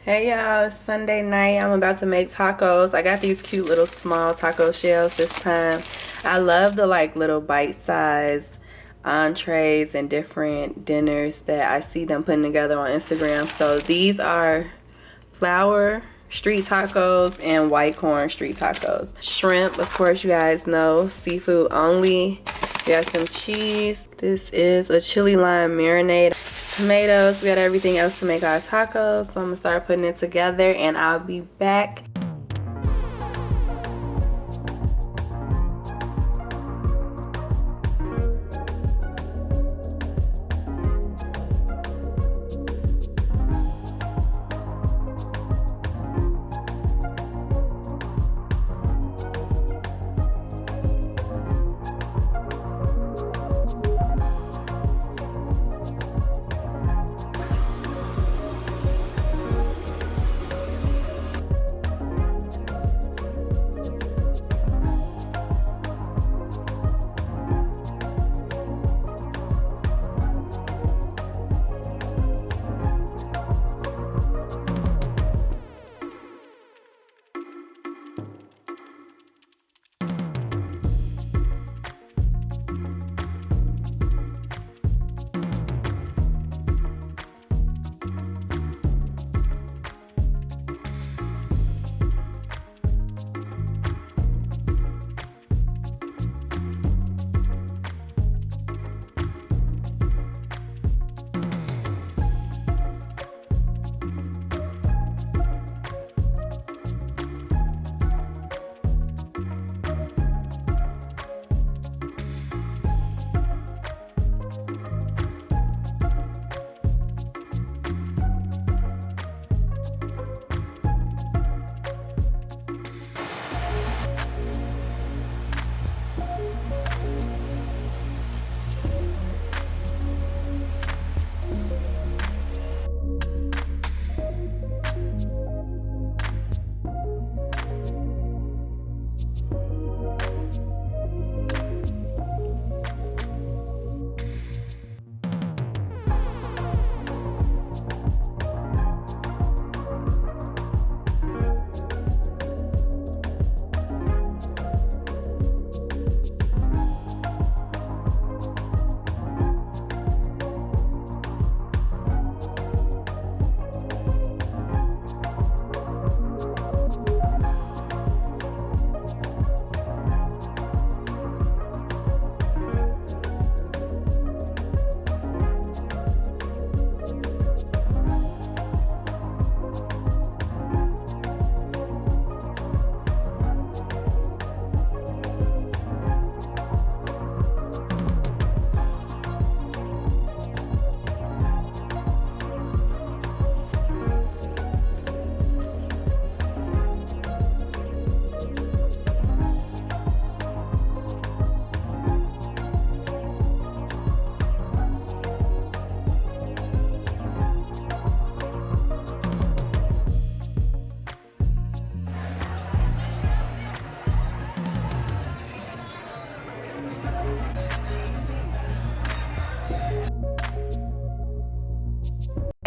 Hey y'all, it's Sunday night. I'm about to make tacos. I got these cute little small taco shells this time. I love the like little bite-sized entrees and different dinners that I see them putting together on Instagram. So these are flour street tacos and white corn street tacos. Shrimp, of course, you guys know, seafood only. We got some cheese. This is a chili lime marinade. Tomatoes. We got everything else to make our tacos. So I'm gonna start putting it together and I'll be back.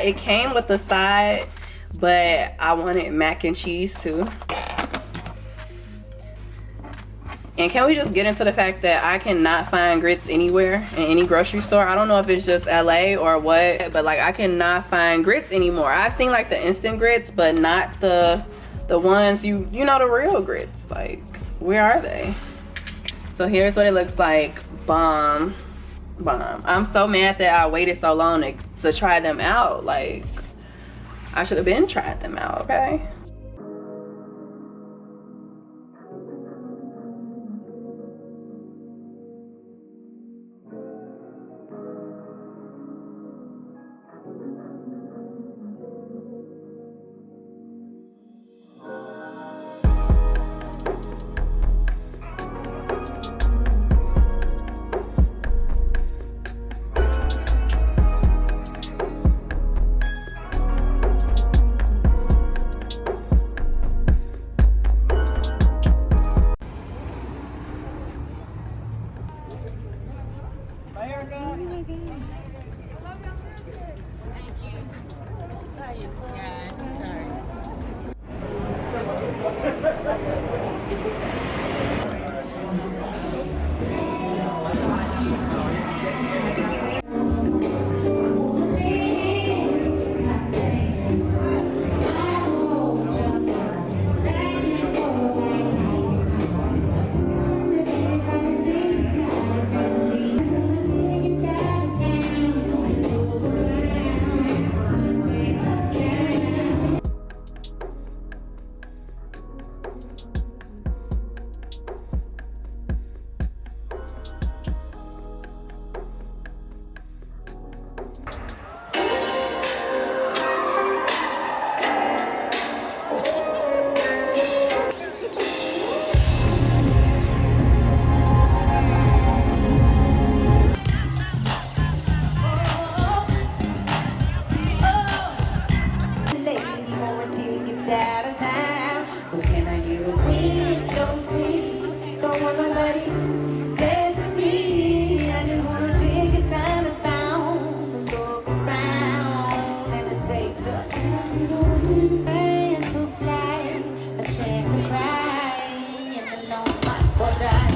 It came with the side, but I wanted mac and cheese too. And can we just get into the fact that I cannot find grits anywhere in any grocery store? I don't know if it's just LA or what, but like I cannot find grits anymore. I've seen like the instant grits, but not the ones you know, the real grits. Like, where are they? So here's what it looks like. Bomb. I'm so mad that I waited so long to try them out. Like, I should have been tried them out, okay? nobody cares for me. I just wanna take it down and down, look around and just say, touch me. Hands to fly, a chance to cry, and alone my what I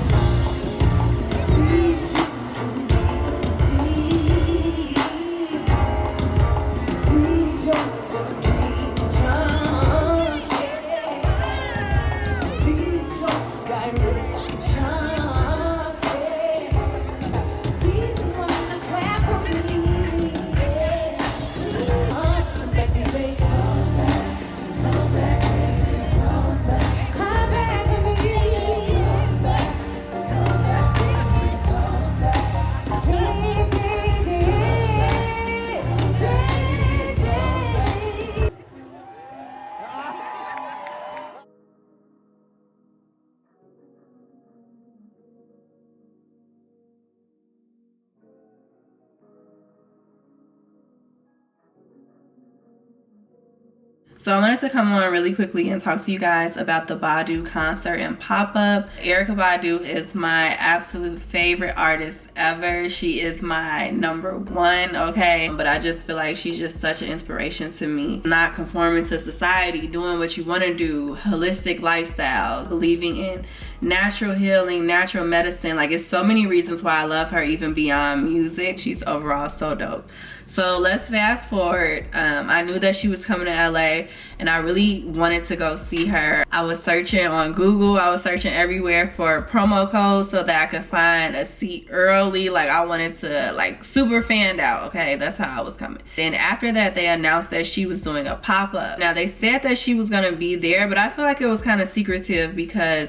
So I wanted to come on really quickly and talk to you guys about the Badu concert and Pop-Up. Erykah Badu is my absolute favorite artist ever. She is my #1, okay? But I just feel like she's just such an inspiration to me. Not conforming to society, doing what you want to do, holistic lifestyle, believing in natural healing, natural medicine. Like, it's so many reasons why I love her even beyond music. She's overall so dope. So let's fast forward. I knew that she was coming to LA and I really wanted to go see her. I was searching on Google. I was searching everywhere for promo codes so that I could find a seat early. Like, I wanted to like super fanned out, okay? That's how I was coming. Then after that, they announced that she was doing a pop-up. Now, they said that she was gonna be there, but I feel like it was kind of secretive because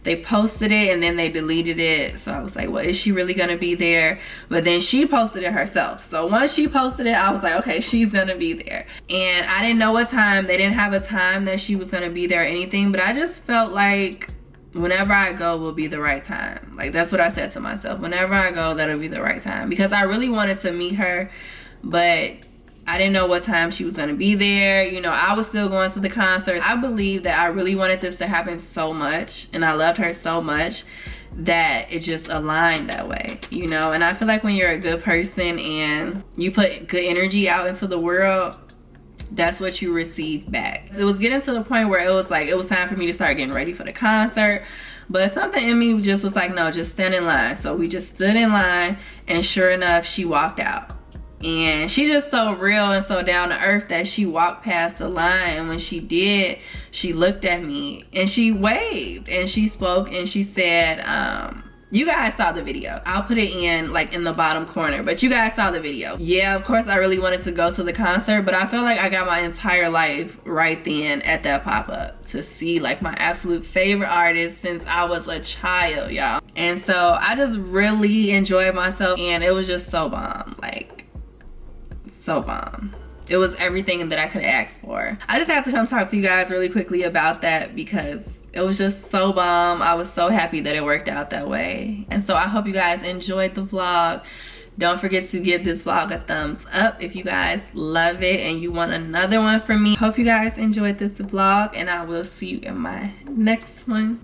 they posted it and then they deleted it. So I was like, well, is she really gonna be there? But then she posted it herself. So once she posted it, I was like, okay, she's gonna be there. And I didn't know what time. They didn't have a time that she was gonna be there or anything, but I just felt like whenever I go will be the right time. Like, that's what I said to myself. Whenever I go, that'll be the right time. Because I really wanted to meet her, but I didn't know what time she was gonna be there. You know, I was still going to the concert. I believe that I really wanted this to happen so much and I loved her so much that it just aligned that way, you know? And I feel like when you're a good person and you put good energy out into the world, that's what you receive back. It was getting to the point where it was like, it was time for me to start getting ready for the concert. But something in me just was like, no, just stand in line. So we just stood in line and sure enough, she walked out. And she just so real and so down to earth that she walked past the line. And when she did, she looked at me and she waved and she spoke and she said, you guys saw the video. I'll put it in like in the bottom corner, but you guys saw the video. Yeah, of course I really wanted to go to the concert, but I feel like I got my entire life right then at that pop-up to see like my absolute favorite artist since I was a child, y'all. And so I just really enjoyed myself and it was just so bomb, like so bomb. It was everything that I could ask for. I just have to come talk to you guys really quickly about that because it was just so bomb. I was so happy that it worked out that way. And so I hope you guys enjoyed the vlog. Don't forget to give this vlog a thumbs up if you guys love it and you want another one from me. Hope you guys enjoyed this vlog and I will see you in my next one.